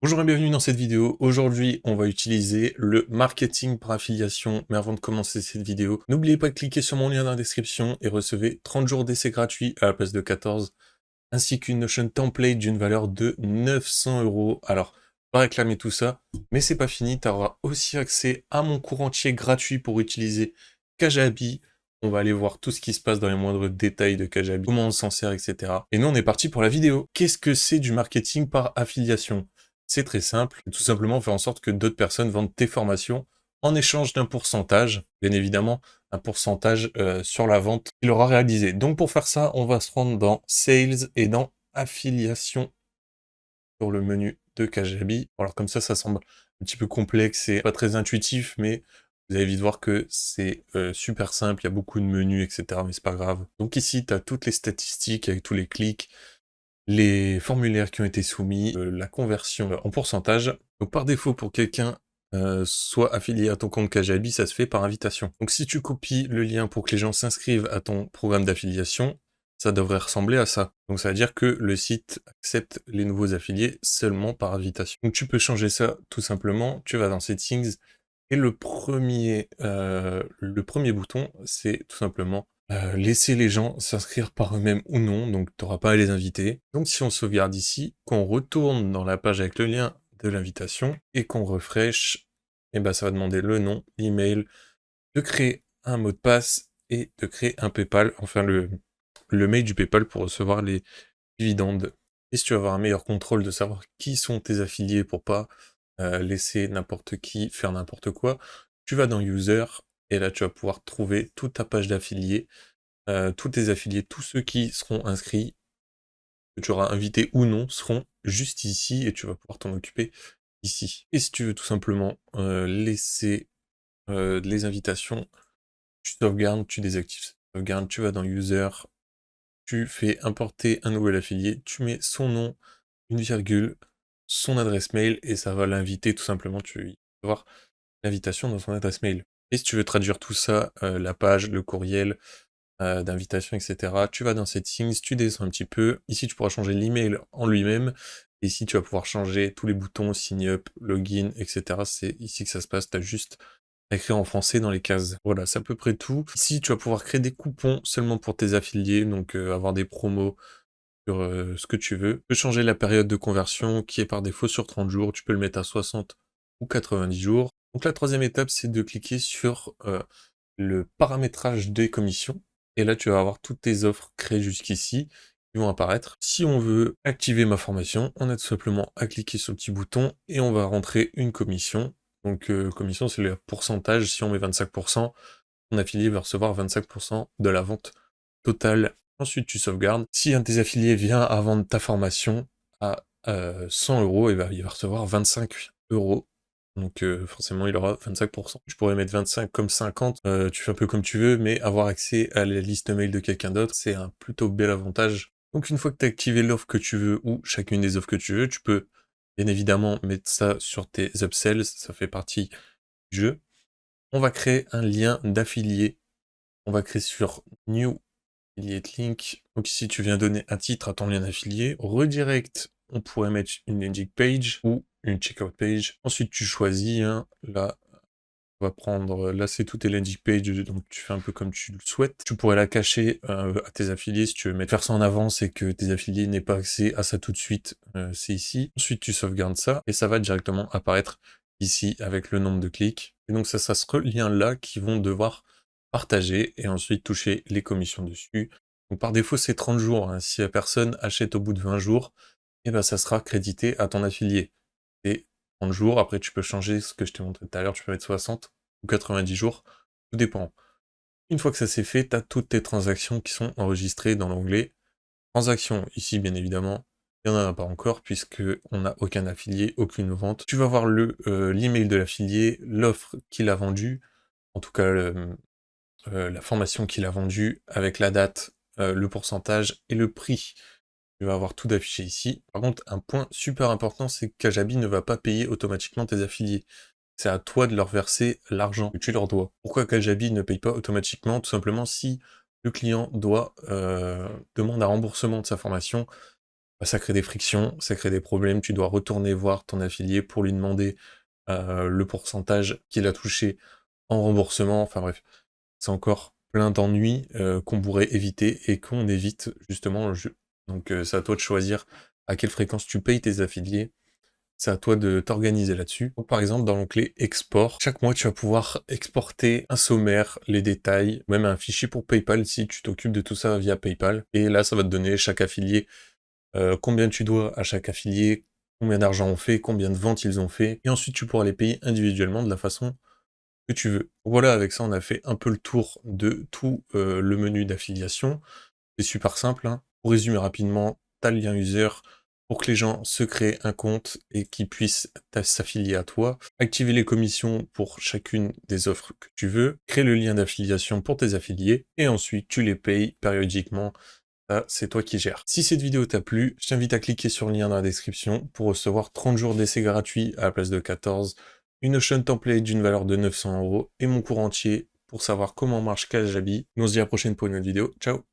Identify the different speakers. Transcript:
Speaker 1: Bonjour et bienvenue dans cette vidéo. Aujourd'hui, on va utiliser le marketing par affiliation. Mais avant de commencer cette vidéo, n'oubliez pas de cliquer sur mon lien dans la description et recevez 30 jours d'essai gratuit à la place de 14, ainsi qu'une Notion template d'une valeur de 900 €. Alors, pas réclamer tout ça, mais c'est pas fini. Tu auras aussi accès à mon cours entier gratuit pour utiliser Kajabi. On va aller voir tout ce qui se passe dans les moindres détails de Kajabi, comment on s'en sert, etc. Et nous, on est parti pour la vidéo. Qu'est-ce que c'est du marketing par affiliation? C'est très simple, tout simplement faire en sorte que d'autres personnes vendent tes formations en échange d'un pourcentage, bien évidemment, un pourcentage sur la vente qu'il aura réalisé. Donc pour faire ça, on va se rendre dans Sales et dans Affiliation sur le menu de Kajabi. Alors comme ça semble un petit peu complexe et pas très intuitif, mais vous allez vite voir que c'est super simple, il y a beaucoup de menus, etc. Mais c'est pas grave. Donc ici, tu as toutes les statistiques avec tous les clics, les formulaires qui ont été soumis, la conversion en pourcentage. Donc par défaut, pour quelqu'un soit affilié à ton compte Kajabi, ça se fait par invitation. Donc si tu copies le lien pour que les gens s'inscrivent à ton programme d'affiliation, ça devrait ressembler à ça. Donc ça veut dire que le site accepte les nouveaux affiliés seulement par invitation. Donc tu peux changer ça tout simplement, tu vas dans Settings, et le premier bouton, c'est tout simplement laisser les gens s'inscrire par eux-mêmes ou non, donc tu n'auras pas à les inviter. Donc si on sauvegarde ici, qu'on retourne dans la page avec le lien de l'invitation et qu'on refresh, et ben ça va demander le nom, l'email, de créer un mot de passe et de créer un PayPal, enfin le mail du PayPal pour recevoir les dividendes. Et si tu veux avoir un meilleur contrôle de savoir qui sont tes affiliés pour pas laisser n'importe qui faire n'importe quoi, tu vas dans User, et là tu vas pouvoir trouver toute ta page d'affiliés, tous tes affiliés, tous ceux qui seront inscrits, que tu auras invités ou non, seront juste ici, et tu vas pouvoir t'en occuper ici. Et si tu veux tout simplement laisser les invitations, tu sauvegardes, tu désactives cette sauvegarde, tu vas dans User, tu fais importer un nouvel affilié, tu mets son nom, une virgule, son adresse mail, et ça va l'inviter tout simplement, tu vas voir l'invitation dans son adresse mail. Et si tu veux traduire tout ça, la page, le courriel d'invitation, etc., tu vas dans Settings, tu descends un petit peu. Ici, tu pourras changer l'email en lui-même. Et ici, tu vas pouvoir changer tous les boutons, sign up, login, etc. C'est ici que ça se passe. Tu as juste à écrire en français dans les cases. Voilà, c'est à peu près tout. Ici, tu vas pouvoir créer des coupons seulement pour tes affiliés, donc avoir des promos sur ce que tu veux. Tu peux changer la période de conversion qui est par défaut sur 30 jours. Tu peux le mettre à 60 ou 90 jours. Donc la troisième étape, c'est de cliquer sur le paramétrage des commissions. Et là, tu vas avoir toutes tes offres créées jusqu'ici qui vont apparaître. Si on veut activer ma formation, on a tout simplement à cliquer sur le petit bouton et on va rentrer une commission. Donc commission, c'est le pourcentage. Si on met 25%, ton affilié va recevoir 25% de la vente totale. Ensuite, tu sauvegardes. Si un de tes affiliés vient à vendre ta formation à 100 €, et ben, il va recevoir 25 €. Donc forcément, il aura 25%. Je pourrais mettre 25 comme 50, tu fais un peu comme tu veux, mais avoir accès à la liste mail de quelqu'un d'autre, c'est un plutôt bel avantage. Donc une fois que tu as activé l'offre que tu veux, ou chacune des offres que tu veux, tu peux bien évidemment mettre ça sur tes upsells, ça fait partie du jeu. On va créer un lien d'affilié. On va créer sur New Affiliate Link. Donc ici, tu viens donner un titre à ton lien d'affilié. Redirect, on pourrait mettre une landing page ou une checkout page. Ensuite, tu choisis. Là, on va prendre. Là, c'est toutes tes landing pages. Donc, tu fais un peu comme tu le souhaites. Tu pourrais la cacher à tes affiliés si tu veux faire ça en avance et que tes affiliés n'aient pas accès à ça tout de suite. C'est ici. Ensuite, tu sauvegardes ça et ça va directement apparaître ici avec le nombre de clics. Et donc, ça sera ce lien-là qui vont devoir partager et ensuite toucher les commissions dessus. Donc par défaut, c'est 30 jours. Hein. Si la personne achète au bout de 20 jours, et ben, ça sera crédité à ton affilié. Et 30 jours, après tu peux changer ce que je t'ai montré tout à l'heure, tu peux mettre 60 ou 90 jours, tout dépend. Une fois que ça c'est fait, tu as toutes tes transactions qui sont enregistrées dans l'onglet transactions. Ici, bien évidemment, il n'y en a pas encore puisque on n'a aucun affilié, aucune vente. Tu vas voir l'email de l'affilié, l'offre qu'il a vendue, en tout cas la formation qu'il a vendue avec la date, le pourcentage et le prix. Tu vas avoir tout d'affiché ici. Par contre, un point super important, c'est que Kajabi ne va pas payer automatiquement tes affiliés. C'est à toi de leur verser l'argent que tu leur dois. Pourquoi Kajabi ne paye pas automatiquement? Tout simplement si le client demande un remboursement de sa formation, bah, ça crée des frictions, ça crée des problèmes, tu dois retourner voir ton affilié pour lui demander le pourcentage qu'il a touché en remboursement, enfin bref, c'est encore plein d'ennuis qu'on pourrait éviter et qu'on évite justement. Donc c'est à toi de choisir à quelle fréquence tu payes tes affiliés. C'est à toi de t'organiser là-dessus. Donc, par exemple, dans l'onglet Export, chaque mois, tu vas pouvoir exporter un sommaire, les détails, même un fichier pour PayPal si tu t'occupes de tout ça via PayPal. Et là, ça va te donner chaque affilié, combien tu dois à chaque affilié, combien d'argent on fait, combien de ventes ils ont fait. Et ensuite, tu pourras les payer individuellement de la façon que tu veux. Voilà, avec ça, on a fait un peu le tour de tout le menu d'affiliation. C'est super simple, hein. Pour résumer rapidement, tu as le lien user pour que les gens se créent un compte et qu'ils puissent s'affilier à toi. Activer les commissions pour chacune des offres que tu veux. Créer le lien d'affiliation pour tes affiliés. Et ensuite, tu les payes périodiquement. Ça, c'est toi qui gères. Si cette vidéo t'a plu, je t'invite à cliquer sur le lien dans la description pour recevoir 30 jours d'essai gratuit à la place de 14, une Notion template d'une valeur de 900 € et mon cours entier pour savoir comment marche Kajabi. Nous on se dit à la prochaine pour une nouvelle vidéo. Ciao!